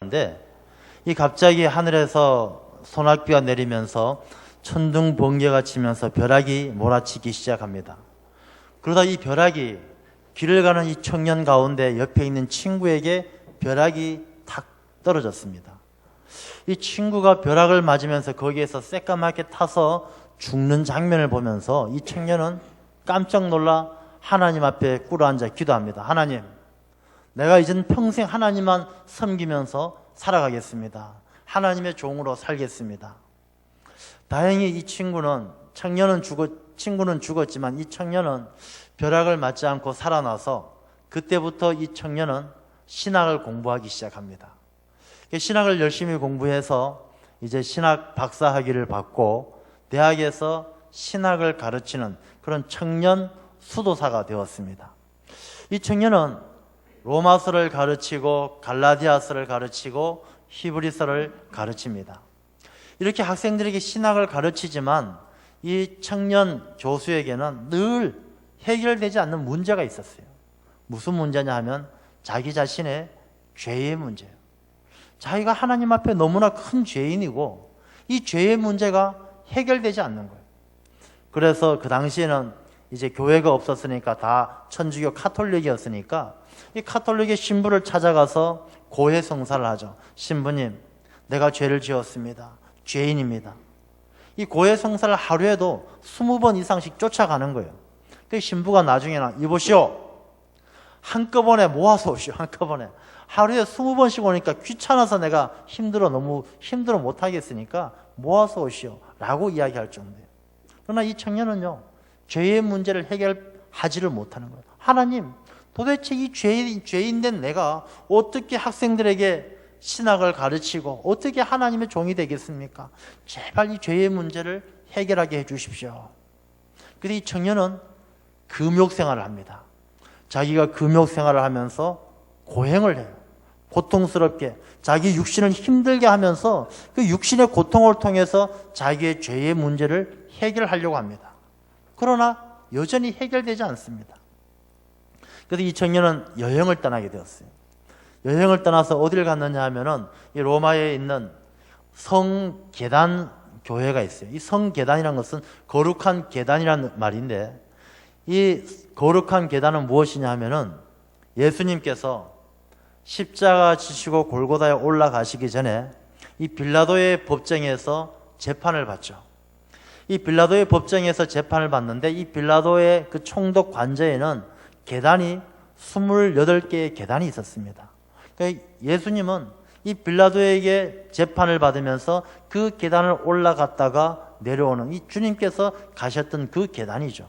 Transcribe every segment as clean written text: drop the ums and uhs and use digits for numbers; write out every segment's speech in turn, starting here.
가는데 이 갑자기 하늘에서 소낙비가 내리면서 천둥 번개가 치면서 벼락이 몰아치기 시작합니다. 그러다 이 벼락이 길을 가는 이 청년 가운데 옆에 있는 친구에게 벼락이 탁 떨어졌습니다. 이 친구가 벼락을 맞으면서 거기에서 새까맣게 타서 죽는 장면을 보면서 이 청년은 깜짝 놀라 하나님 앞에 꿇어앉아 기도합니다. 하나님, 내가 이젠 평생 하나님만 섬기면서 살아가겠습니다. 하나님의 종으로 살겠습니다. 다행히 이 친구는 죽었지만 이 청년은 벼락을 맞지 않고 살아나서 그때부터 이 청년은 신학을 공부하기 시작합니다. 신학을 열심히 공부해서 이제 신학 박사 학위를 받고 대학에서 신학을 가르치는 그런 청년 수도사가 되었습니다. 이 청년은 로마서를 가르치고 갈라디아서를 가르치고 히브리서를 가르칩니다. 이렇게 학생들에게 신학을 가르치지만 이 청년 교수에게는 늘 해결되지 않는 문제가 있었어요. 무슨 문제냐 하면 자기 자신의 죄의 문제예요. 자기가 하나님 앞에 너무나 큰 죄인이고 이 죄의 문제가 해결되지 않는 거예요. 그래서 그 당시에는 이제 교회가 없었으니까 다 천주교 카톨릭이었으니까 이 카톨릭의 신부를 찾아가서 고해 성사를 하죠. 신부님, 내가 죄를 지었습니다. 죄인입니다. 이 고해 성사를 하루에도 20번 이상씩 쫓아가는 거예요. 그 신부가 나중에는 이보시오, 한꺼번에 모아서 오시오. 한꺼번에 하루에 20번씩 오니까 귀찮아서 내가 너무 힘들어 못하겠으니까 모아서 오시오 라고 이야기할 정도예요. 그러나 이 청년은요, 죄의 문제를 해결하지를 못하는 거예요. 하나님, 도대체 이 죄인된 내가 어떻게 학생들에게 신학을 가르치고 어떻게 하나님의 종이 되겠습니까? 제발 이 죄의 문제를 해결하게 해주십시오. 그런데 이 청년은 금욕생활을 합니다. 자기가 금욕생활을 하면서 고행을 해요. 고통스럽게 자기 육신을 힘들게 하면서 그 육신의 고통을 통해서 자기의 죄의 문제를 해결하려고 합니다. 그러나 여전히 해결되지 않습니다. 그래서 이 청년은 여행을 떠나게 되었어요. 여행을 떠나서 어디를 갔느냐 하면은 이 로마에 있는 성계단 교회가 있어요. 이 성계단이라는 것은 거룩한 계단이라는 말인데, 이 거룩한 계단은 무엇이냐 하면은 예수님께서 십자가 지시고 골고다에 올라가시기 전에 이 빌라도의 법정에서 재판을 받죠. 이 빌라도의 법정에서 재판을 받는데 이 빌라도의 그 총독 관저에는 계단이 28개의 계단이 있었습니다. 그러니까 예수님은 이 빌라도에게 재판을 받으면서 그 계단을 올라갔다가 내려오는 이 주님께서 가셨던 그 계단이죠.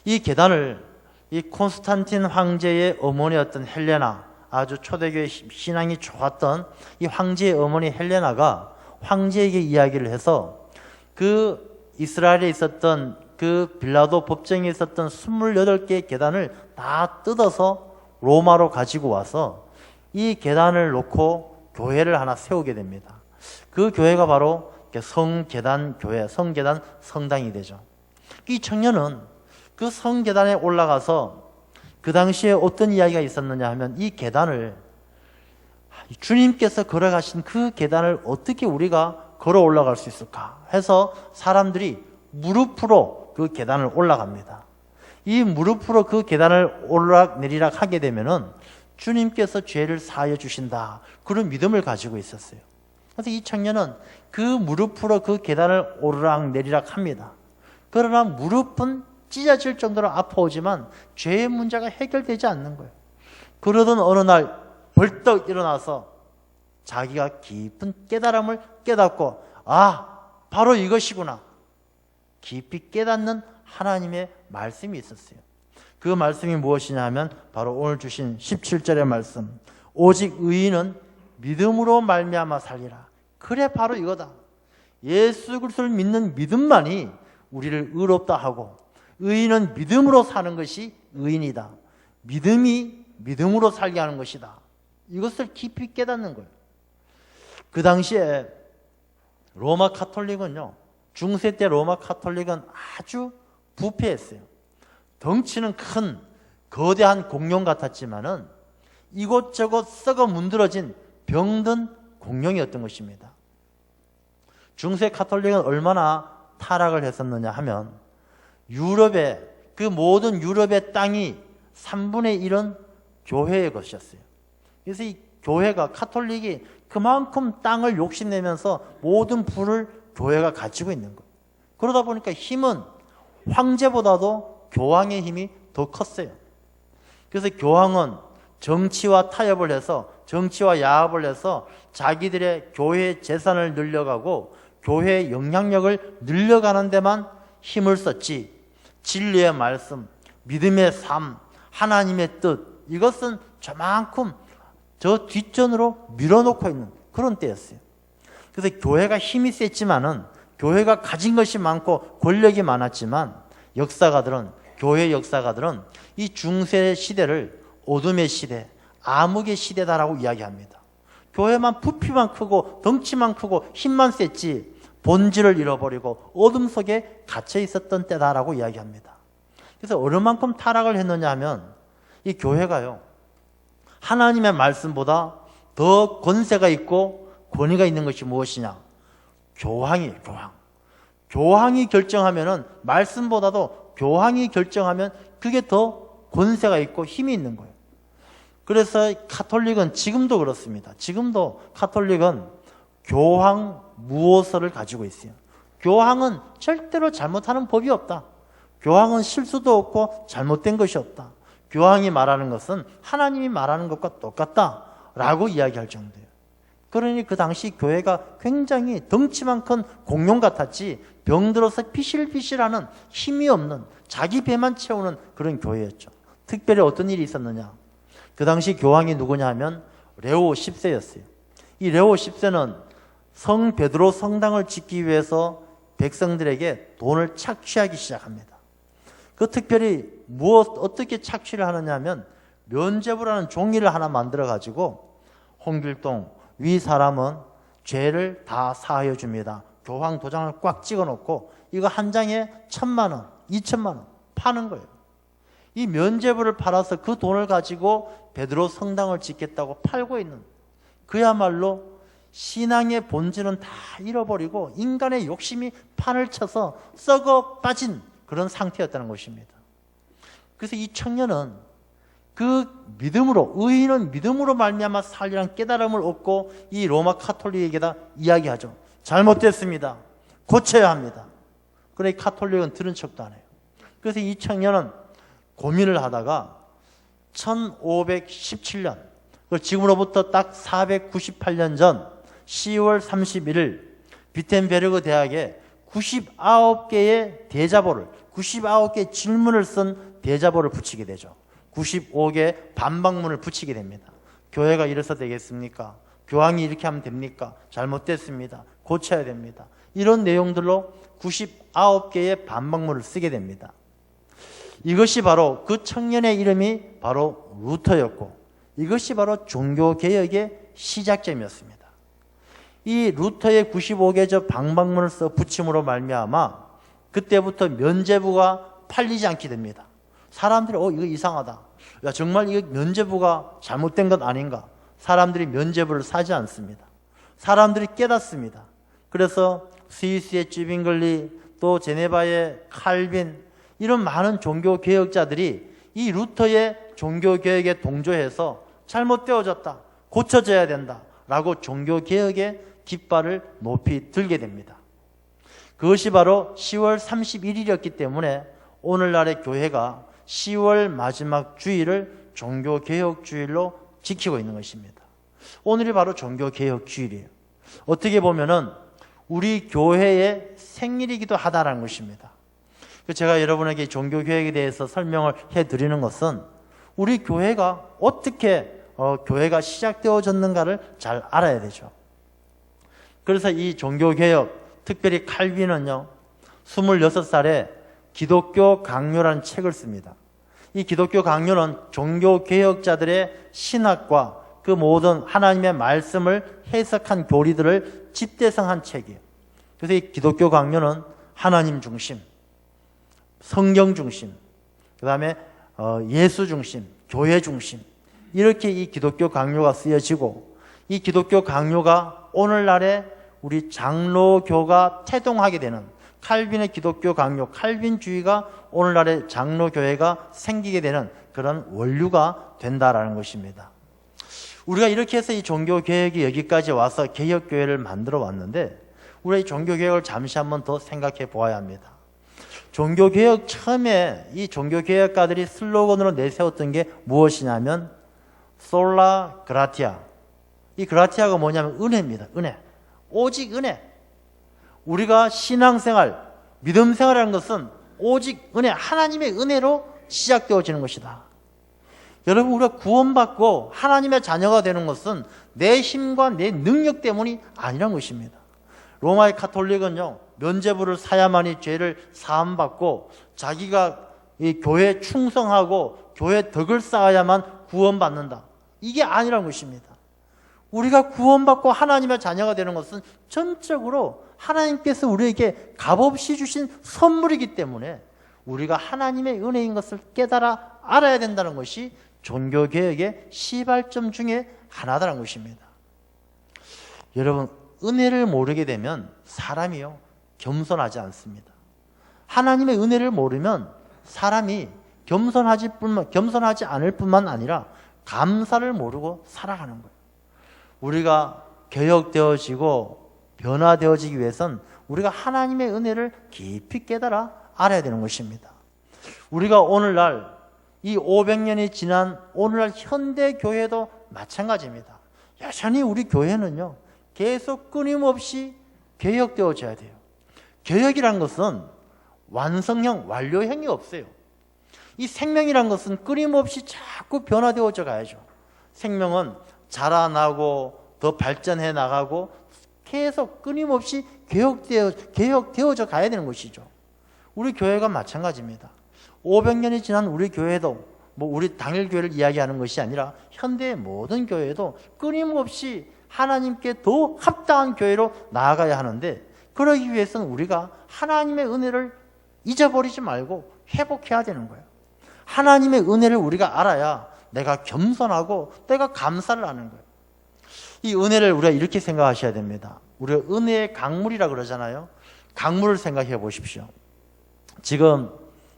이 계단을 이 콘스탄틴 황제의 어머니였던 헬레나, 아주 초대교회 신앙이 좋았던 이 황제의 어머니 헬레나가 황제에게 이야기를 해서 그 이스라엘에 있었던 그 빌라도 법정에 있었던 28개의 계단을 다 뜯어서 로마로 가지고 와서 이 계단을 놓고 교회를 하나 세우게 됩니다. 그 교회가 바로 성계단 교회, 성계단 성당이 되죠. 이 청년은 그 성계단에 올라가서 그 당시에 어떤 이야기가 있었느냐 하면 이 계단을, 주님께서 걸어가신 그 계단을 어떻게 우리가 걸어 올라갈 수 있을까 해서 사람들이 무릎으로 그 계단을 올라갑니다. 이 무릎으로 그 계단을 오르락내리락 하게 되면은 주님께서 죄를 사하여 주신다, 그런 믿음을 가지고 있었어요. 그래서 이 청년은 그 무릎으로 그 계단을 오르락내리락 합니다. 그러나 무릎은 찢어질 정도로 아파오지만 죄의 문제가 해결되지 않는 거예요. 그러던 어느 날 벌떡 일어나서 자기가 깊은 깨달음을 깨닫고, 바로 이것이구나, 깊이 깨닫는 하나님의 말씀이 있었어요. 그 말씀이 무엇이냐 하면 바로 오늘 주신 17절의 말씀, 오직 의인은 믿음으로 말미암아 살리라. 그래, 바로 이거다. 예수 그리스도를 믿는 믿음만이 우리를 의롭다 하고, 의인은 믿음으로 사는 것이 의인이다. 믿음이 믿음으로 살게 하는 것이다. 이것을 깊이 깨닫는 거예요. 그 당시에 로마 카톨릭은요, 중세 때 로마 카톨릭은 아주 부패했어요. 덩치는 큰 거대한 공룡 같았지만은 이곳저곳 썩어 문드러진 병든 공룡이었던 것입니다. 중세 가톨릭은 얼마나 타락을 했었느냐 하면 유럽의 그 모든 유럽의 땅이 3분의 1은 교회의 것이었어요. 그래서 이 교회가 가톨릭이 그만큼 땅을 욕심내면서 모든 부를 교회가 가지고 있는 거예요. 그러다 보니까 힘은 황제보다도 교황의 힘이 더 컸어요. 그래서 교황은 정치와 타협을 해서 정치와 야합을 해서 자기들의 교회의 재산을 늘려가고 교회의 영향력을 늘려가는 데만 힘을 썼지, 진리의 말씀, 믿음의 삶, 하나님의 뜻, 이것은 저만큼 저 뒷전으로 밀어놓고 있는 그런 때였어요. 그래서 교회가 힘이 셌지만은, 교회가 가진 것이 많고 권력이 많았지만, 역사가들은, 교회 역사가들은 이 중세 시대를 어둠의 시대, 암흑의 시대다라고 이야기합니다. 교회만 부피만 크고 덩치만 크고 힘만 셌지 본질을 잃어버리고 어둠 속에 갇혀 있었던 때다라고 이야기합니다. 그래서 어느 만큼 타락을 했느냐 하면 이 교회가요, 하나님의 말씀보다 더 권세가 있고 권위가 있는 것이 무엇이냐? 교황이에요. 교황이 결정하면은, 말씀보다도 교황이 결정하면 그게 더 권세가 있고 힘이 있는 거예요. 그래서 가톨릭은 지금도 그렇습니다. 지금도 가톨릭은 교황 무호서를 가지고 있어요. 교황은 절대로 잘못하는 법이 없다. 교황은 실수도 없고 잘못된 것이 없다. 교황이 말하는 것은 하나님이 말하는 것과 똑같다라고 이야기할 정도예요. 그러니 그 당시 교회가 굉장히 덩치만 큰 공룡 같았지, 병들어서 피실피실하는 힘이 없는, 자기 배만 채우는 그런 교회였죠. 특별히 어떤 일이 있었느냐? 그 당시 교황이 누구냐 하면 레오 10세였어요. 이 레오 10세는 성 베드로 성당을 짓기 위해서 백성들에게 돈을 착취하기 시작합니다. 그 특별히 어떻게 착취를 하느냐 하면 면죄부라는 종이를 하나 만들어 가지고, 홍길동 위 사람은 죄를 다 사하여 줍니다. 교황 도장을 꽉 찍어 놓고 이거 한 장에 1,000만 원, 2,000만 원 파는 거예요. 이 면죄부를 팔아서 그 돈을 가지고 베드로 성당을 짓겠다고 팔고 있는, 그야말로 신앙의 본질은 다 잃어버리고 인간의 욕심이 판을 쳐서 썩어 빠진 그런 상태였다는 것입니다. 그래서 이 청년은 그 믿음으로, 의인은 믿음으로 말미암아 살리라는 깨달음을 얻고 이 로마 카톨릭에게다 이야기하죠. 잘못됐습니다. 고쳐야 합니다. 그러니 카톨릭은 들은 척도 안 해요. 그래서 이 청년은 고민을 하다가 1517년, 지금으로부터 딱 498년 전 10월 31일 비텐베르그 대학에 99개의 대자보를, 99개 질문을 쓴 대자보를 붙이게 되죠. 95개 반박문을 붙이게 됩니다. 교회가 이래서 되겠습니까? 교황이 이렇게 하면 됩니까? 잘못됐습니다. 고쳐야 됩니다. 이런 내용들로 99개의 반박문을 쓰게 됩니다. 이것이 바로, 그 청년의 이름이 바로 루터였고, 이것이 바로 종교개혁의 시작점이었습니다. 이 루터의 95개 반박문을 써 붙임으로 말미암아 그때부터 면죄부가 팔리지 않게 됩니다. 사람들이 이거 이상하다, 야 정말 이거 면죄부가 잘못된 것 아닌가? 사람들이 면죄부를 사지 않습니다. 사람들이 깨닫습니다. 그래서 스위스의 쥐빙글리, 또 제네바의 칼빈, 이런 많은 종교개혁자들이 이 루터의 종교개혁에 동조해서 잘못되어졌다, 고쳐져야 된다 라고 종교개혁의 깃발을 높이 들게 됩니다. 그것이 바로 10월 31일이었기 때문에 오늘날의 교회가 10월 마지막 주일을 종교개혁주일로 지키고 있는 것입니다. 오늘이 바로 종교개혁주일이에요. 어떻게 보면은 우리 교회의 생일이기도 하다라는 것입니다. 제가 여러분에게 종교개혁에 대해서 설명을 해드리는 것은 우리 교회가 어떻게 교회가 시작되어졌는가를 잘 알아야 되죠. 그래서 이 종교개혁, 특별히 칼빈은요 26살에 기독교 강요라는 책을 씁니다. 이 기독교 강요는 종교개혁자들의 신학과 그 모든 하나님의 말씀을 해석한 교리들을 집대성한 책이에요. 그래서 이 기독교 강요는 하나님 중심, 성경 중심, 그 다음에 예수 중심, 교회 중심, 이렇게 이 기독교 강요가 쓰여지고, 이 기독교 강요가 오늘날의 우리 장로교가 태동하게 되는, 칼빈의 기독교 강요, 칼빈주의가 오늘날의 장로교회가 생기게 되는 그런 원류가 된다라는 것입니다. 우리가 이렇게 해서 이 종교개혁이 여기까지 와서 개혁교회를 만들어 왔는데, 우리가 이 종교개혁을 잠시 한번 더 생각해 보아야 합니다. 종교개혁 처음에 이 종교개혁가들이 슬로건으로 내세웠던 게 무엇이냐면 솔라 그라티아. 이 그라티아가 뭐냐면 은혜입니다. 은혜. 오직 은혜. 우리가 신앙생활, 믿음생활이라는 것은 오직 은혜, 하나님의 은혜로 시작되어지는 것이다. 여러분, 우리가 구원받고 하나님의 자녀가 되는 것은 내 힘과 내 능력 때문이 아니란 것입니다. 로마의 카톨릭은요, 면죄부를 사야만이 죄를 사함받고 자기가 이 교회에 충성하고 교회 덕을 쌓아야만 구원받는다. 이게 아니란 것입니다. 우리가 구원받고 하나님의 자녀가 되는 것은 전적으로 하나님께서 우리에게 값없이 주신 선물이기 때문에 우리가 하나님의 은혜인 것을 깨달아 알아야 된다는 것이 종교개혁의 시발점 중에 하나다라는 것입니다. 여러분, 은혜를 모르게 되면 사람이요, 겸손하지 않습니다. 하나님의 은혜를 모르면 사람이 겸손하지 않을 뿐만 아니라 감사를 모르고 살아가는 거예요. 우리가 개혁되어지고 변화되어지기 위해선 우리가 하나님의 은혜를 깊이 깨달아 알아야 되는 것입니다. 우리가 오늘날 이 500년이 지난 오늘날 현대교회도 마찬가지입니다. 여전히 우리 교회는요, 계속 끊임없이 개혁되어져야 돼요. 개혁이란 것은 완성형, 완료형이 없어요. 이 생명이란 것은 끊임없이 자꾸 변화되어져 가야죠. 생명은 자라나고 더 발전해 나가고 계속 끊임없이 개혁되어져 가야 되는 것이죠. 우리 교회가 마찬가지입니다. 500년이 지난 우리 교회도, 우리 당일교회를 이야기하는 것이 아니라 현대의 모든 교회도 끊임없이 하나님께 더 합당한 교회로 나아가야 하는데, 그러기 위해서는 우리가 하나님의 은혜를 잊어버리지 말고 회복해야 되는 거예요. 하나님의 은혜를 우리가 알아야 내가 겸손하고 내가 감사를 하는 거예요. 이 은혜를 우리가 이렇게 생각하셔야 됩니다. 우리가 은혜의 강물이라 그러잖아요. 강물을 생각해 보십시오. 지금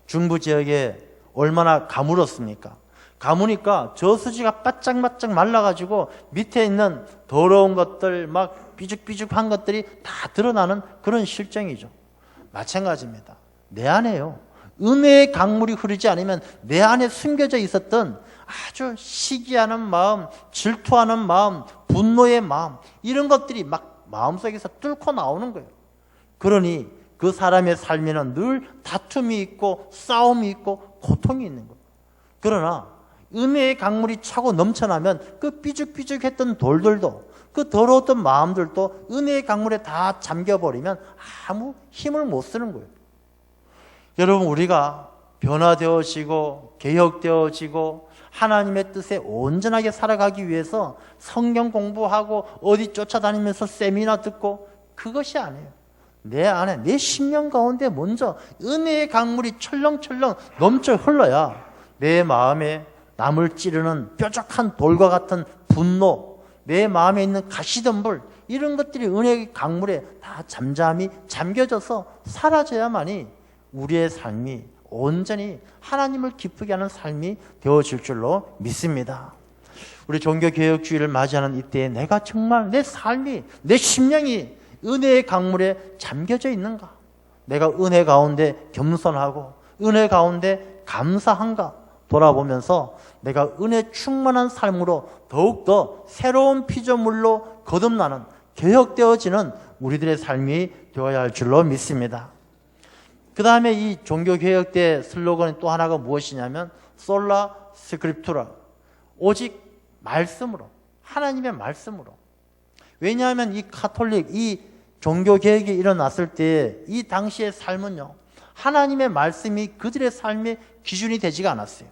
중부 지역에 얼마나 가물었습니까? 가무니까 저수지가 바짝바짝 말라가지고 밑에 있는 더러운 것들, 막 삐죽삐죽한 것들이 다 드러나는 그런 실정이죠. 마찬가지입니다. 내 안에요, 은혜의 강물이 흐르지 않으면 내 안에 숨겨져 있었던 아주 시기하는 마음, 질투하는 마음, 분노의 마음, 이런 것들이 막 마음속에서 뚫고 나오는 거예요. 그러니 그 사람의 삶에는 늘 다툼이 있고 싸움이 있고 고통이 있는 거예요. 그러나 은혜의 강물이 차고 넘쳐나면 그 삐죽삐죽했던 돌들도, 그 더러웠던 마음들도 은혜의 강물에 다 잠겨버리면 아무 힘을 못 쓰는 거예요. 여러분, 우리가 변화되어지고 개혁되어지고 하나님의 뜻에 온전하게 살아가기 위해서 성경 공부하고 어디 쫓아다니면서 세미나 듣고, 그것이 아니에요. 내 안에, 내 심령 가운데 먼저 은혜의 강물이 철렁철렁 넘쳐 흘러야 내 마음에 남을 찌르는 뾰족한 돌과 같은 분노, 내 마음에 있는 가시덤불, 이런 것들이 은혜의 강물에 다 잠잠히 잠겨져서 사라져야만이 우리의 삶이 온전히 하나님을 기쁘게 하는 삶이 되어질 줄로 믿습니다. 우리 종교개혁주의를 맞이하는 이때에 내가 정말 내 삶이, 내 심령이 은혜의 강물에 잠겨져 있는가? 내가 은혜 가운데 겸손하고 은혜 가운데 감사한가? 돌아보면서 내가 은혜 충만한 삶으로 더욱더 새로운 피조물로 거듭나는, 개혁되어지는 우리들의 삶이 되어야 할 줄로 믿습니다. 그 다음에 이 종교개혁 때 슬로건이 또 하나가 무엇이냐면 솔라 스크립투라, 오직 말씀으로, 하나님의 말씀으로. 왜냐하면 이 카톨릭, 이 종교개혁이 일어났을 때 이 당시의 삶은요, 하나님의 말씀이 그들의 삶의 기준이 되지가 않았어요.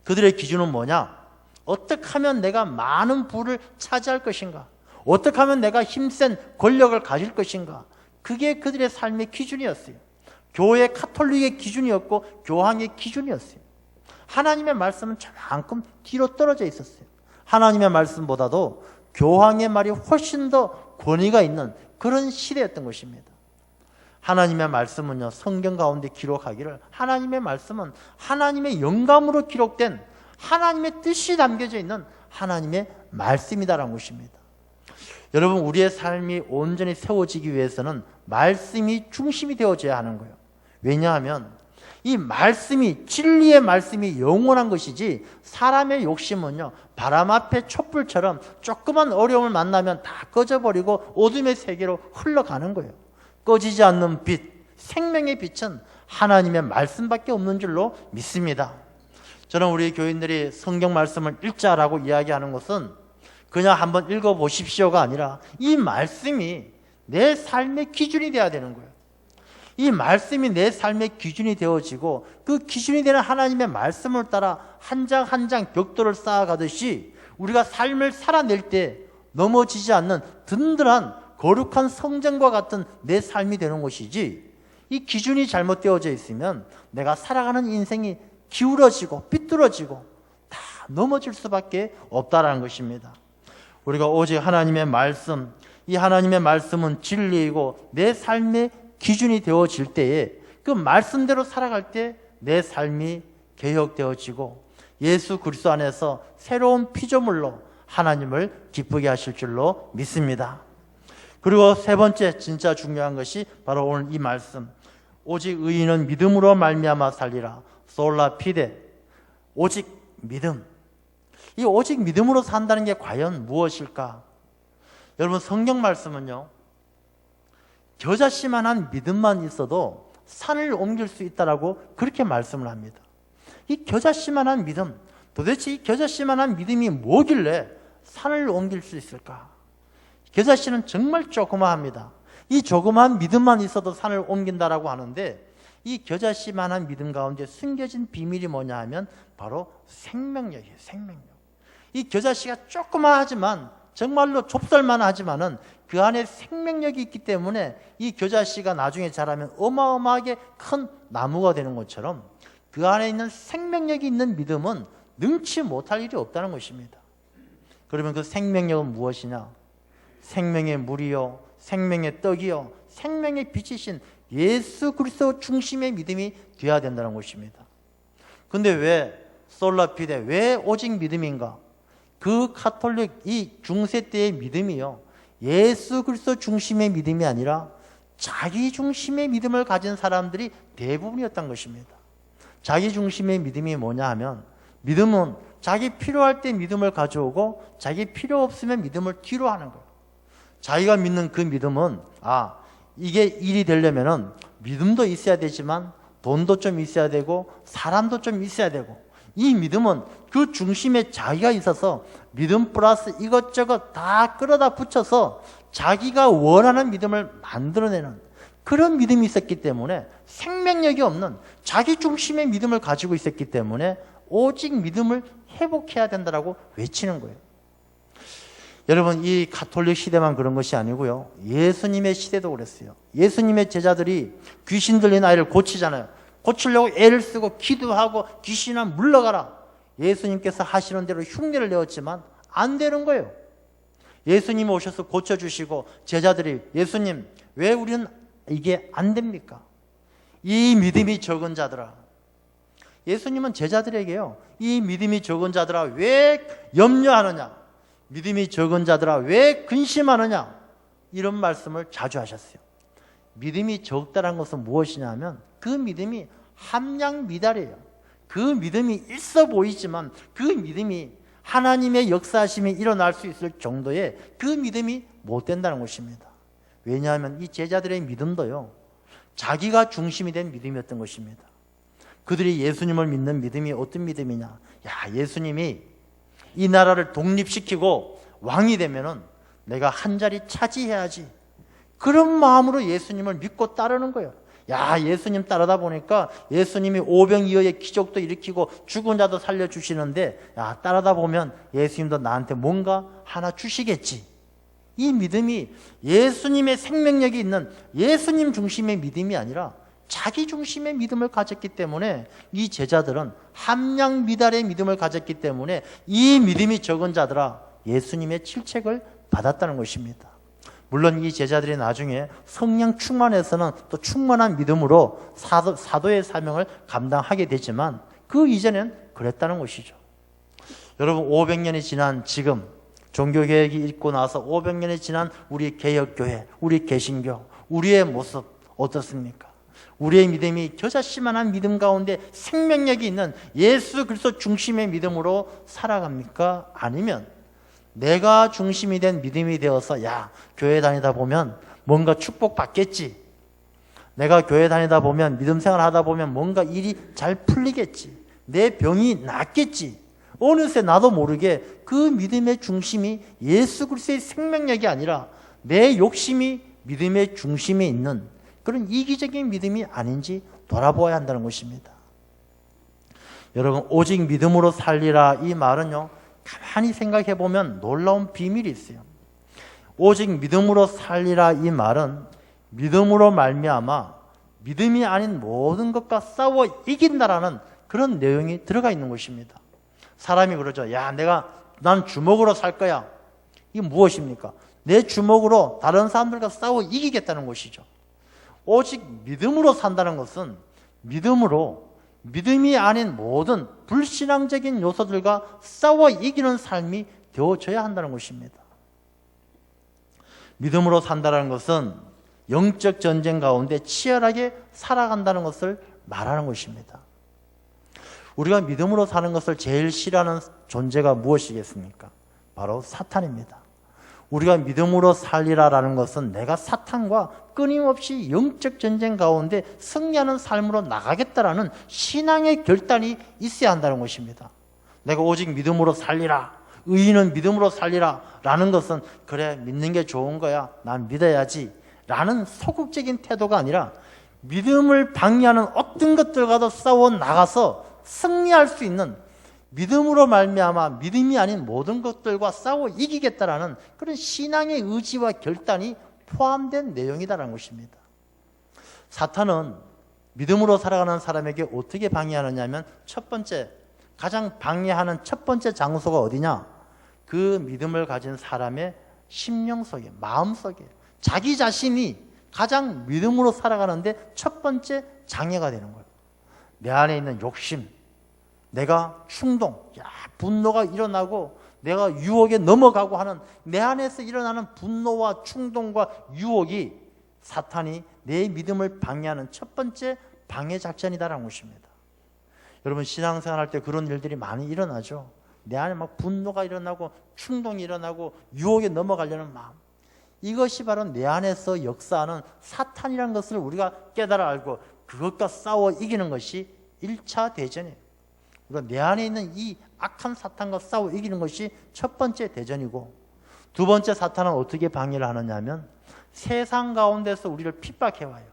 그들의 기준은 뭐냐? 어떻게 하면 내가 많은 부를 차지할 것인가? 어떻게 하면 내가 힘센 권력을 가질 것인가? 그게 그들의 삶의 기준이었어요. 교회 카톨릭의 기준이었고 교황의 기준이었어요. 하나님의 말씀은 저만큼 뒤로 떨어져 있었어요. 하나님의 말씀보다도 교황의 말이 훨씬 더 권위가 있는 그런 시대였던 것입니다. 하나님의 말씀은요, 성경 가운데 기록하기를 하나님의 말씀은 하나님의 영감으로 기록된 하나님의 뜻이 담겨져 있는 하나님의 말씀이다라는 것입니다. 여러분, 우리의 삶이 온전히 세워지기 위해서는 말씀이 중심이 되어져야 하는 거예요. 왜냐하면 이 말씀이, 진리의 말씀이 영원한 것이지, 사람의 욕심은요, 바람 앞에 촛불처럼 조그만 어려움을 만나면 다 꺼져버리고 어둠의 세계로 흘러가는 거예요. 꺼지지 않는 빛, 생명의 빛은 하나님의 말씀밖에 없는 줄로 믿습니다. 저는 우리 교인들이 성경 말씀을 읽자라고 이야기하는 것은 그냥 한번 읽어보십시오가 아니라 이 말씀이 내 삶의 기준이 되어야 되는 거예요. 이 말씀이 내 삶의 기준이 되어지고 그 기준이 되는 하나님의 말씀을 따라 한 장 한 장 벽돌을 쌓아가듯이 우리가 삶을 살아낼 때 넘어지지 않는 든든한 거룩한 성전과 같은 내 삶이 되는 것이지, 이 기준이 잘못되어져 있으면 내가 살아가는 인생이 기울어지고 삐뚤어지고 다 넘어질 수밖에 없다라는 것입니다. 우리가 오직 하나님의 말씀, 이 하나님의 말씀은 진리이고 내 삶의 기준이 되어질 때에 그 말씀대로 살아갈 때 내 삶이 개혁되어지고 예수 그리스도 안에서 새로운 피조물로 하나님을 기쁘게 하실 줄로 믿습니다. 그리고 세 번째 진짜 중요한 것이 바로 오늘 이 말씀, 오직 의인은 믿음으로 말미암아 살리라. 솔라 피데, 오직 믿음. 이 오직 믿음으로 산다는 게 과연 무엇일까? 여러분, 성경 말씀은요, 겨자씨만한 믿음만 있어도 산을 옮길 수 있다라고 그렇게 말씀을 합니다. 이 겨자씨만한 믿음, 도대체 이 겨자씨만한 믿음이 뭐길래 산을 옮길 수 있을까? 겨자씨는 정말 조그마합니다. 이 조그마한 믿음만 있어도 산을 옮긴다라고 하는데, 이 겨자씨만한 믿음 가운데 숨겨진 비밀이 뭐냐 하면 바로 생명력이에요. 생명력. 이 겨자씨가 조그마하지만, 정말로 좁쌀만 하지만은 그 안에 생명력이 있기 때문에 이 겨자씨가 나중에 자라면 어마어마하게 큰 나무가 되는 것처럼 그 안에 있는 생명력이 있는 믿음은 능치 못할 일이 없다는 것입니다. 그러면 그 생명력은 무엇이냐? 생명의 물이요, 생명의 떡이요, 생명의 빛이신 예수 그리스도 중심의 믿음이 되어야 된다는 것입니다. 근데 왜 솔라피데, 왜 오직 믿음인가? 그 가톨릭 이 중세 때의 믿음이요, 예수 그리스도 중심의 믿음이 아니라 자기 중심의 믿음을 가진 사람들이 대부분이었던 것입니다. 자기 중심의 믿음이 뭐냐 하면, 믿음은 자기 필요할 때 믿음을 가져오고 자기 필요 없으면 믿음을 뒤로 하는 거예요. 자기가 믿는 그 믿음은, 이게 일이 되려면은 믿음도 있어야 되지만 돈도 좀 있어야 되고 사람도 좀 있어야 되고, 이 믿음은 그 중심에 자기가 있어서 믿음 플러스 이것저것 다 끌어다 붙여서 자기가 원하는 믿음을 만들어내는 그런 믿음이 있었기 때문에, 생명력이 없는 자기 중심의 믿음을 가지고 있었기 때문에 오직 믿음을 회복해야 된다라고 외치는 거예요. 여러분, 이 가톨릭 시대만 그런 것이 아니고요, 예수님의 시대도 그랬어요. 예수님의 제자들이 귀신 들린 아이를 고치잖아요. 고치려고 애를 쓰고 기도하고 귀신아 물러가라. 예수님께서 하시는 대로 흉내를 내었지만 안 되는 거예요. 예수님이 오셔서 고쳐주시고 제자들이, 예수님 왜 우리는 이게 안 됩니까? 이 믿음이 적은 자들아. 예수님은 제자들에게요, 이 믿음이 적은 자들아 왜 염려하느냐, 믿음이 적은 자들아 왜 근심하느냐, 이런 말씀을 자주 하셨어요. 믿음이 적다는 것은 무엇이냐 하면 그 믿음이 함량미달이에요. 그 믿음이 있어 보이지만 그 믿음이 하나님의 역사하심이 일어날 수 있을 정도의 그 믿음이 못 된다는 것입니다. 왜냐하면 이 제자들의 믿음도요, 자기가 중심이 된 믿음이었던 것입니다. 그들이 예수님을 믿는 믿음이 어떤 믿음이냐, 예수님이 이 나라를 독립시키고 왕이 되면은 내가 한 자리 차지해야지, 그런 마음으로 예수님을 믿고 따르는 거예요. 예수님 따르다 보니까 예수님이 오병이어의 기적도 일으키고 죽은 자도 살려주시는데, 따르다 보면 예수님도 나한테 뭔가 하나 주시겠지. 이 믿음이 예수님의 생명력이 있는 예수님 중심의 믿음이 아니라 자기 중심의 믿음을 가졌기 때문에, 이 제자들은 함량 미달의 믿음을 가졌기 때문에 이 믿음이 적은 자들아 예수님의 질책을 받았다는 것입니다. 물론 이 제자들이 나중에 성령 충만해서는 또 충만한 믿음으로 사도의 사명을 감당하게 되지만 그 이전엔 그랬다는 것이죠. 여러분, 500년이 지난 지금, 종교개혁이 있고 나서 500년이 지난 우리 개혁교회, 우리 개신교, 우리의 모습 어떻습니까? 우리의 믿음이 겨자씨만한 믿음 가운데 생명력이 있는 예수 그리스도 중심의 믿음으로 살아갑니까? 아니면 내가 중심이 된 믿음이 되어서 야, 교회 다니다 보면 뭔가 축복받겠지, 내가 교회 다니다 보면 믿음 생활 하다 보면 뭔가 일이 잘 풀리겠지, 내 병이 낫겠지, 어느새 나도 모르게 그 믿음의 중심이 예수 그리스도의 생명력이 아니라 내 욕심이 믿음의 중심에 있는 그런 이기적인 믿음이 아닌지 돌아보아야 한다는 것입니다. 여러분, 오직 믿음으로 살리라, 이 말은요, 가만히 생각해 보면 놀라운 비밀이 있어요. 오직 믿음으로 살리라, 이 말은 믿음으로 말미암아 믿음이 아닌 모든 것과 싸워 이긴다라는 그런 내용이 들어가 있는 것입니다. 사람이 그러죠. 야, 난 주먹으로 살 거야. 이게 무엇입니까? 내 주먹으로 다른 사람들과 싸워 이기겠다는 것이죠. 오직 믿음으로 산다는 것은 믿음이 아닌 모든 불신앙적인 요소들과 싸워 이기는 삶이 되어져야 한다는 것입니다. 믿음으로 산다는 것은 영적 전쟁 가운데 치열하게 살아간다는 것을 말하는 것입니다. 우리가 믿음으로 사는 것을 제일 싫어하는 존재가 무엇이겠습니까? 바로 사탄입니다. 우리가 믿음으로 살리라라는 것은 내가 사탄과 끊임없이 영적 전쟁 가운데 승리하는 삶으로 나가겠다라는 신앙의 결단이 있어야 한다는 것입니다. 내가 오직 믿음으로 살리라, 의인은 믿음으로 살리라 라는 것은 그래, 믿는 게 좋은 거야, 난 믿어야지 라는 소극적인 태도가 아니라 믿음을 방해하는 어떤 것들과도 싸워 나가서 승리할 수 있는, 믿음으로 말미암아 믿음이 아닌 모든 것들과 싸워 이기겠다라는 그런 신앙의 의지와 결단이 포함된 내용이다라는 것입니다. 사탄은 믿음으로 살아가는 사람에게 어떻게 방해하느냐 하면 첫 번째, 가장 방해하는 첫 번째 장소가 어디냐? 그 믿음을 가진 사람의 심령 속에, 마음 속에, 자기 자신이 가장 믿음으로 살아가는데 첫 번째 장애가 되는 거예요. 내 안에 있는 욕심, 내가 충동, 분노가 일어나고 내가 유혹에 넘어가고 하는 내 안에서 일어나는 분노와 충동과 유혹이 사탄이 내 믿음을 방해하는 첫 번째 방해 작전이다라는 것입니다. 여러분, 신앙생활 할 때 그런 일들이 많이 일어나죠. 내 안에 막 분노가 일어나고 충동이 일어나고 유혹에 넘어가려는 마음, 이것이 바로 내 안에서 역사하는 사탄이라는 것을 우리가 깨달아 알고 그것과 싸워 이기는 것이 1차 대전이에요. 우리가 내 안에 있는 이 악한 사탄과 싸워 이기는 것이 첫 번째 대전이고, 두 번째 사탄은 어떻게 방해를 하느냐 하면 세상 가운데서 우리를 핍박해와요.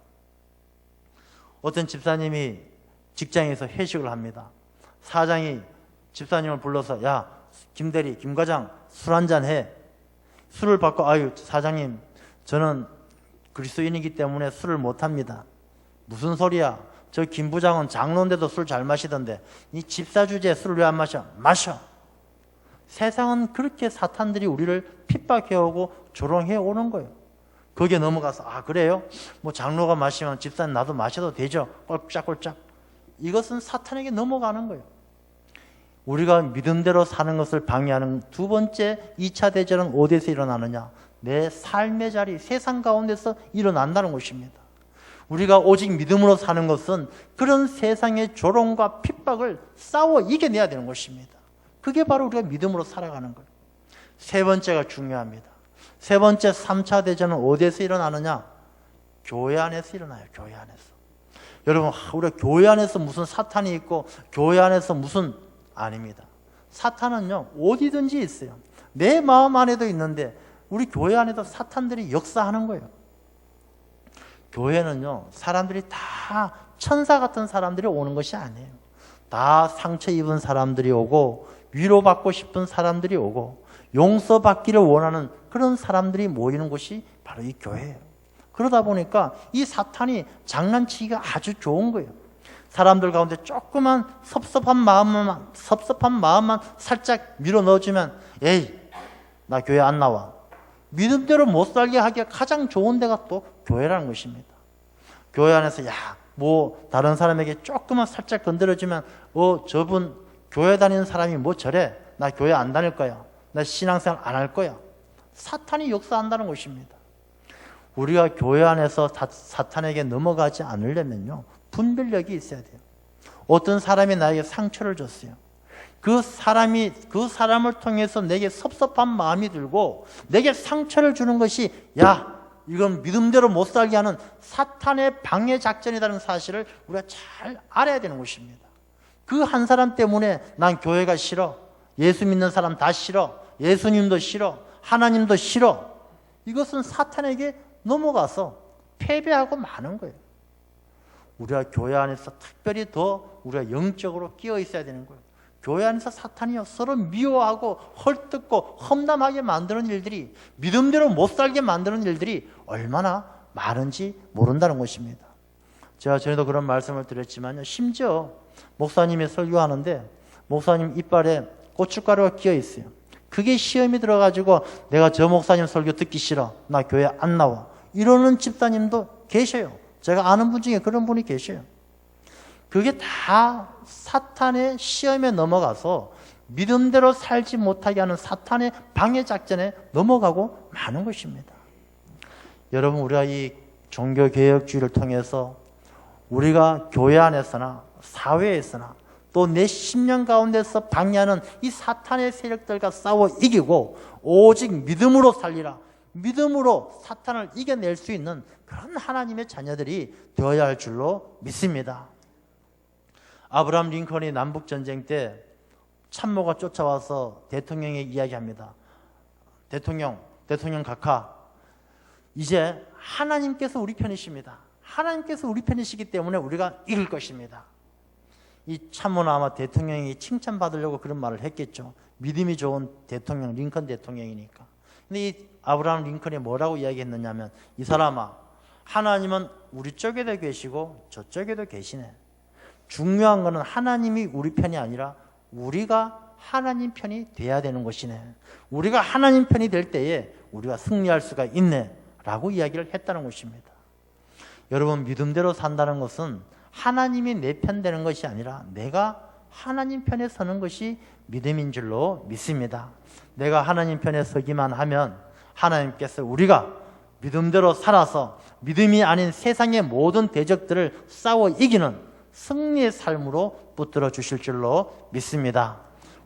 어떤 집사님이 직장에서 회식을 합니다. 사장이 집사님을 불러서 야, 김대리, 김과장 술 한잔 해. 술을 받고 아유, 사장님, 저는 그리스도인이기 때문에 술을 못합니다. 무슨 소리야? 저 김 부장은 장로인데도 술 잘 마시던데 이 집사 주제에 술을 왜 안 마셔? 마셔. 세상은 그렇게 사탄들이 우리를 핍박해오고 조롱해오는 거예요. 거기에 넘어가서 아, 그래요? 뭐 장로가 마시면 집사님 나도 마셔도 되죠? 꼴짝꼴짝. 이것은 사탄에게 넘어가는 거예요. 우리가 믿음대로 사는 것을 방해하는 두 번째 2차 대전은 어디서 일어나느냐? 내 삶의 자리, 세상 가운데서 일어난다는 것입니다. 우리가 오직 믿음으로 사는 것은 그런 세상의 조롱과 핍박을 싸워 이겨내야 되는 것입니다. 그게 바로 우리가 믿음으로 살아가는 거예요. 세 번째가 중요합니다. 세 번째 3차 대전은 어디에서 일어나느냐? 교회 안에서 일어나요. 교회 안에서. 여러분, 우리가 교회 안에서 무슨 사탄이 있고 교회 안에서 무슨, 아닙니다. 사탄은요, 어디든지 있어요. 내 마음 안에도 있는데 우리 교회 안에도 사탄들이 역사하는 거예요. 교회는요, 사람들이 다 천사 같은 사람들이 오는 것이 아니에요. 다 상처 입은 사람들이 오고 위로받고 싶은 사람들이 오고 용서받기를 원하는 그런 사람들이 모이는 곳이 바로 이 교회예요. 그러다 보니까 이 사탄이 장난치기가 아주 좋은 거예요. 사람들 가운데 조그만 섭섭한 마음만 살짝 밀어 넣어주면 에이, 나 교회 안 나와. 믿음대로 못 살게 하기에 가장 좋은 데가 또 교회라는 것입니다. 교회 안에서 다른 사람에게 조금만 살짝 건드려주면 저분 교회 다니는 사람이 뭐 저래. 나 교회 안 다닐 거야. 나 신앙생활 안 할 거야. 사탄이 역사한다는 것입니다. 우리가 교회 안에서 사탄에게 넘어가지 않으려면요, 분별력이 있어야 돼요. 어떤 사람이 나에게 상처를 줬어요. 그 사람을 통해서 내게 섭섭한 마음이 들고 내게 상처를 주는 것이 이건 믿음대로 못 살게 하는 사탄의 방해 작전이라는 사실을 우리가 잘 알아야 되는 것입니다. 그 한 사람 때문에 난 교회가 싫어. 예수 믿는 사람 다 싫어. 예수님도 싫어. 하나님도 싫어. 이것은 사탄에게 넘어가서 패배하고 마는 거예요. 우리가 교회 안에서 특별히 더 우리가 영적으로 끼어 있어야 되는 거예요. 교회 안에서 사탄이요, 서로 미워하고 헐뜯고 험담하게 만드는 일들이, 믿음대로 못 살게 만드는 일들이 얼마나 많은지 모른다는 것입니다. 제가 전에도 그런 말씀을 드렸지만요, 심지어 목사님이 설교하는데 목사님 이빨에 고춧가루가 끼어 있어요. 그게 시험이 들어가지고 내가 저 목사님 설교 듣기 싫어. 나 교회 안 나와. 이러는 집사님도 계셔요. 제가 아는 분 중에 그런 분이 계셔요. 그게 다 사탄의 시험에 넘어가서 믿음대로 살지 못하게 하는 사탄의 방해 작전에 넘어가고 마는 것입니다. 여러분, 우리가 이 종교개혁주의를 통해서 우리가 교회 안에서나 사회에서나 또 내 심령 가운데서 방해하는 이 사탄의 세력들과 싸워 이기고 오직 믿음으로 살리라, 믿음으로 사탄을 이겨낼 수 있는 그런 하나님의 자녀들이 되어야 할 줄로 믿습니다. 아브라함 링컨이 남북전쟁 때 참모가 쫓아와서 대통령에게 이야기합니다. 대통령 각하, 이제 하나님께서 우리 편이십니다. 하나님께서 우리 편이시기 때문에 우리가 이길 것입니다. 이 참모는 아마 대통령이 칭찬받으려고 그런 말을 했겠죠. 믿음이 좋은 대통령, 링컨 대통령이니까. 근데 이 아브라함 링컨이 뭐라고 이야기했느냐면, 이 사람아, 하나님은 우리 쪽에도 계시고 저쪽에도 계시네. 중요한 것은 하나님이 우리 편이 아니라 우리가 하나님 편이 돼야 되는 것이네. 우리가 하나님 편이 될 때에 우리가 승리할 수가 있네 라고 이야기를 했다는 것입니다. 여러분, 믿음대로 산다는 것은 하나님이 내 편 되는 것이 아니라 내가 하나님 편에 서는 것이 믿음인 줄로 믿습니다. 내가 하나님 편에 서기만 하면 하나님께서 우리가 믿음대로 살아서 믿음이 아닌 세상의 모든 대적들을 싸워 이기는 승리의 삶으로 붙들어 주실 줄로 믿습니다.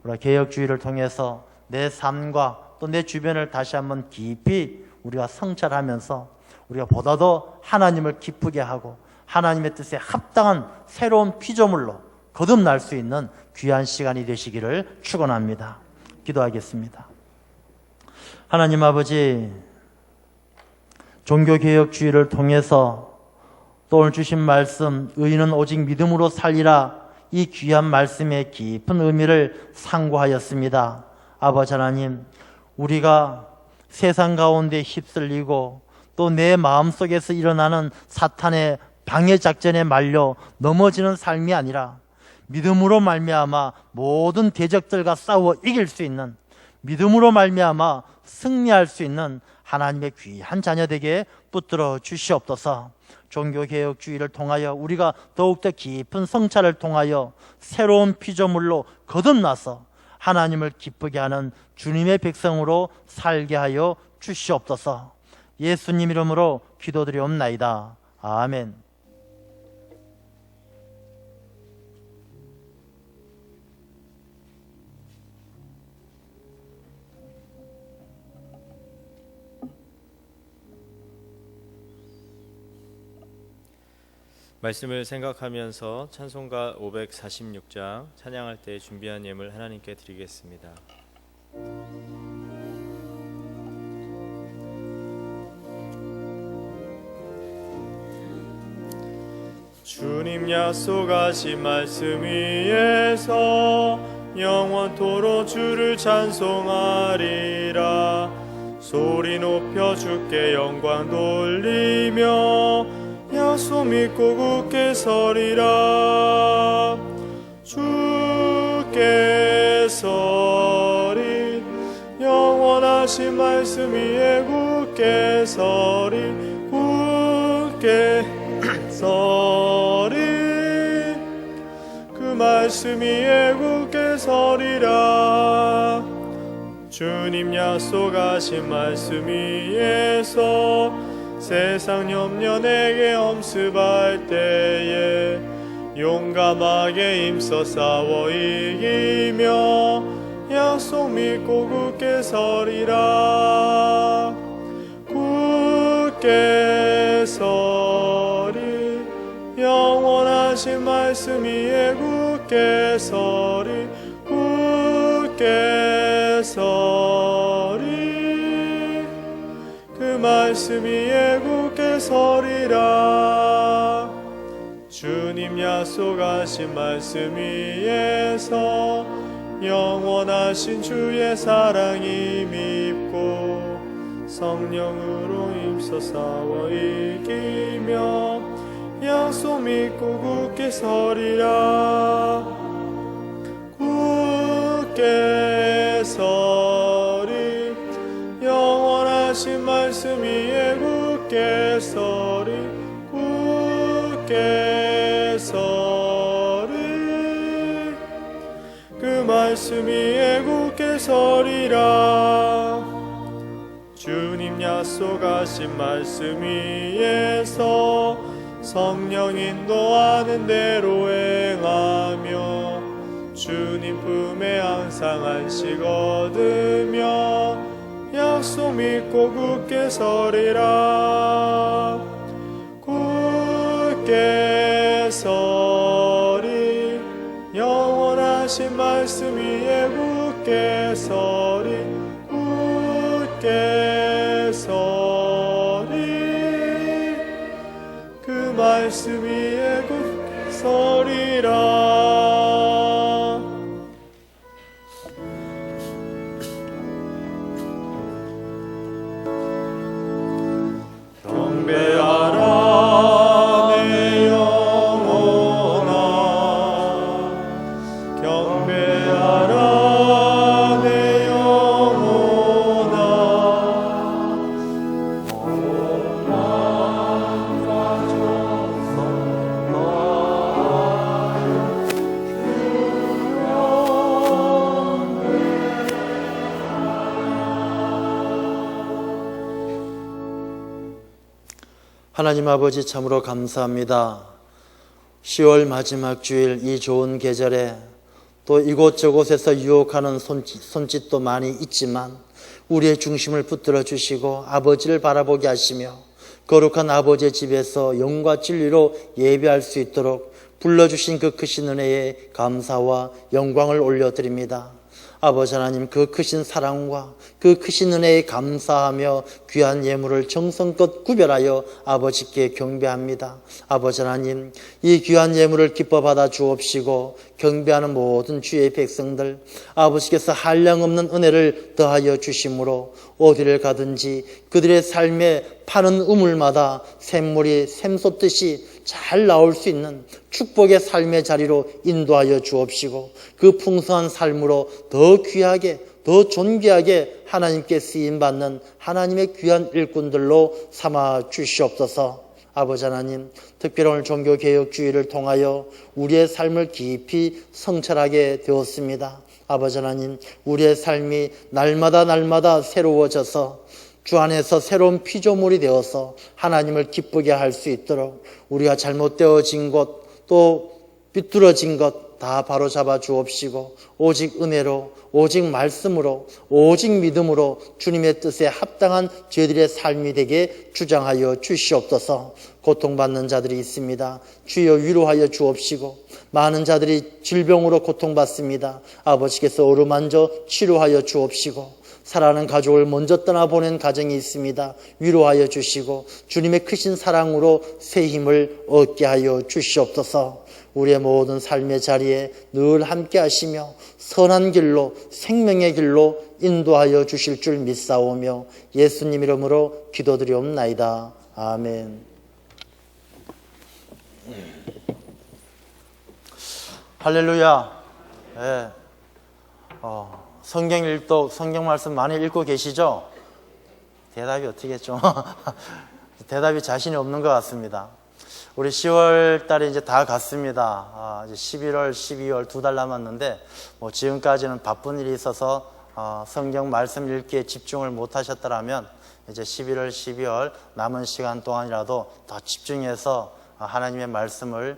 우리가 개혁주의를 통해서 내 삶과 또 내 주변을 다시 한번 깊이 우리가 성찰하면서 우리가 보다 더 하나님을 기쁘게 하고 하나님의 뜻에 합당한 새로운 피조물로 거듭날 수 있는 귀한 시간이 되시기를 축원합니다. 기도하겠습니다. 하나님 아버지, 종교개혁주의를 통해서 또 오늘 주신 말씀, 의인은 오직 믿음으로 살리라, 이 귀한 말씀의 깊은 의미를 상고하였습니다. 아버지 하나님, 우리가 세상 가운데 휩쓸리고 또 내 마음속에서 일어나는 사탄의 방해 작전에 말려 넘어지는 삶이 아니라 믿음으로 말미암아 모든 대적들과 싸워 이길 수 있는, 믿음으로 말미암아 승리할 수 있는 하나님의 귀한 자녀 되게 붙들어 주시옵소서. 종교개혁주의를 통하여 우리가 더욱더 깊은 성찰을 통하여 새로운 피조물로 거듭나서 하나님을 기쁘게 하는 주님의 백성으로 살게 하여 주시옵소서. 예수님 이름으로 기도드리옵나이다. 아멘. 말씀을 생각하면서 찬송가 546장 찬양할 때 준비한 예물 하나님께 드리겠습니다. 주님 약속하신 말씀 위에서 영원토록 주를 찬송하리라. 소리 높여 주께 영광 돌리며 약속 믿고 굳게 서리라. 주께 서리 영원하신 영원하신 말씀 위에 굳게 서리 굳게 서리 그 말씀 위에 굳게 서리라. 주님 약속하신 말씀 위에서 세상 염려 내게 엄습할 때에 용감하게 힘써 싸워 이기며 약속 믿고 굳게 서리라. 굳게 서리 영원하신 말씀 위에 굳게 서리 굳게 서리 그 말씀 위에 굳게 서리라. 주님 약속하신 말씀 위에서 영원하신 주의 사랑이 밉고 성령으로 힘써 싸워 이기며 약속 믿고 굳게 서리라. 굳게 서리 영원하신 말씀 위에 굳게 서리 굳게 서리 그 말씀 위에 굳게 서리라. 주님 약속하신 말씀 위에서 성령 인도하는 대로 행하며 주님 품에 항상 안식 얻으며 약속 믿고 굳게 서리라. 굳게 서리 영원하신 말씀 위에 굳게 서리 굳게 서리 그 말씀 위에 굳게 서리라. 경배하라 내 영혼아 경배하라 내 영혼아 하나님 아버지 참으로 감사합니다. 10월 마지막 주일 이 좋은 계절에 또 이곳저곳에서 유혹하는 손짓도 많이 있지만 우리의 중심을 붙들어 주시고 아버지를 바라보게 하시며 거룩한 아버지의 집에서 영과 진리로 예배할 수 있도록 불러주신 그 크신 은혜에 감사와 영광을 올려드립니다. 아버지 하나님, 그 크신 사랑과 그 크신 은혜에 감사하며 귀한 예물을 정성껏 구별하여 아버지께 경배합니다. 아버지 하나님, 이 귀한 예물을 기뻐 받아 주옵시고 경배하는 모든 주의 백성들 아버지께서 한량없는 은혜를 더하여 주심으로 어디를 가든지 그들의 삶에 파는 우물마다 샘물이 샘솟듯이 잘 나올 수 있는 축복의 삶의 자리로 인도하여 주옵시고 그 풍성한 삶으로 더 귀하게 더 존귀하게 하나님께 쓰임받는 하나님의 귀한 일꾼들로 삼아 주시옵소서. 아버지 하나님, 특별히 오늘 종교개혁주의를 통하여 우리의 삶을 깊이 성찰하게 되었습니다. 아버지 하나님, 우리의 삶이 날마다 새로워져서 주 안에서 새로운 피조물이 되어서 하나님을 기쁘게 할 수 있도록 우리가 잘못되어진 것 또 비뚤어진 것 다 바로잡아 주옵시고 오직 은혜로 오직 말씀으로 오직 믿음으로 주님의 뜻에 합당한 저희들의 삶이 되게 주장하여 주시옵소서. 고통받는 자들이 있습니다. 주여 위로하여 주옵시고 많은 자들이 질병으로 고통받습니다. 아버지께서 어루만져 치료하여 주옵시고 사랑하는 가족을 먼저 떠나보낸 가정이 있습니다. 위로하여 주시고 주님의 크신 사랑으로 새 힘을 얻게 하여 주시옵소서. 우리의 모든 삶의 자리에 늘 함께 하시며 선한 길로 생명의 길로 인도하여 주실 줄 믿사오며 예수님 이름으로 기도드리옵나이다. 아멘. 할렐루야. 네. 성경 일독, 성경 말씀 많이 읽고 계시죠? 대답이 어떻게 좀 대답이 자신이 없는 것 같습니다. 우리 10월 달에 이제 다 갔습니다. 이제 11월, 12월 2달 남았는데 지금까지는 바쁜 일이 있어서 성경 말씀 읽기에 집중을 못 하셨더라면 이제 11월, 12월 남은 시간 동안이라도 더 집중해서 하나님의 말씀을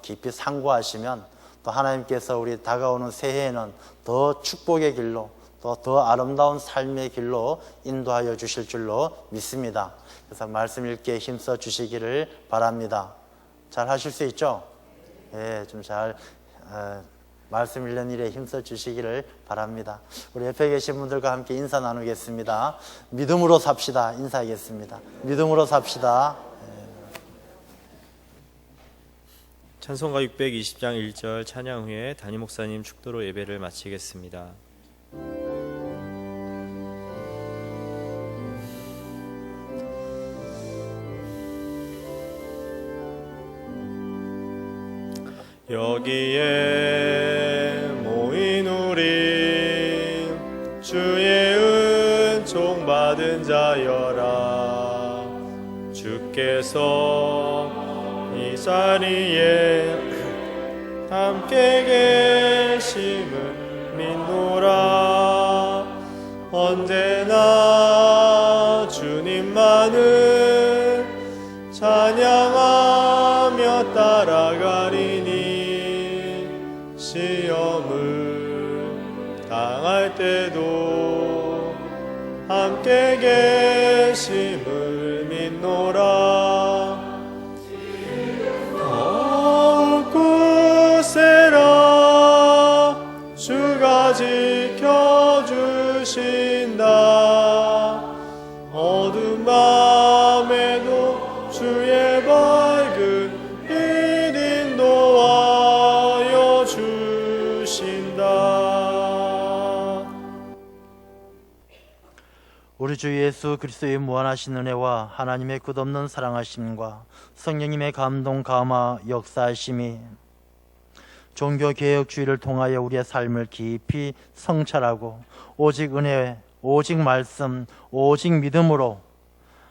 깊이 상고하시면 또 하나님께서 우리 다가오는 새해에는 더 축복의 길로 또 더 아름다운 삶의 길로 인도하여 주실 줄로 믿습니다. 그래서 말씀 읽기에 힘써 주시기를 바랍니다. 잘 하실 수 있죠? 예, 좀 잘 말씀 읽는 일에 힘써 주시기를 바랍니다. 우리 옆에 계신 분들과 함께 인사 나누겠습니다. 믿음으로 삽시다. 인사하겠습니다. 믿음으로 삽시다. 찬송가 620장 1절 찬양 후에 담임 목사님 축도로 예배를 마치겠습니다. 여기에 모인 우리 주의 은총 받은 자여라. 주께서 이 자리에 함께 계심을 믿노라. 언제나 주님만을 찬양하며 따라가리니 시험을 당할 때도 함께 계심을 믿노라. 더욱 굳세라. 주가 지켜주신다. 어두운 밤에도 주의 밝은 빛 인도하여 주신다. 우리 주 예수 그리스도의 무한하신 은혜와 하나님의 끝없는 사랑하심과 성령님의 감동 감화 역사하심이 종교개혁주의를 통하여 우리의 삶을 깊이 성찰하고 오직 은혜, 오직 말씀, 오직 믿음으로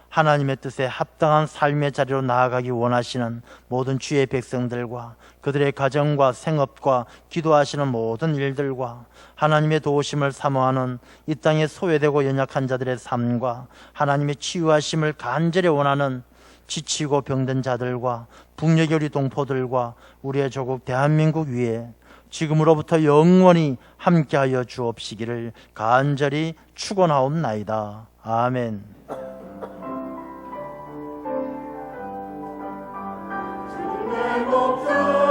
하나님의 뜻에 합당한 삶의 자리로 나아가기 원하시는 모든 주의 백성들과 그들의 가정과 생업과 기도하시는 모든 일들과 하나님의 도우심을 사모하는 이 땅에 소외되고 연약한 자들의 삶과 하나님의 치유하심을 간절히 원하는 지치고 병든 자들과 북녘의 우리 동포들과 우리의 조국 대한민국 위에 지금으로부터 영원히 함께하여 주옵시기를 간절히 축원하옵나이다. 아멘. 영원토록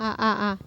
아.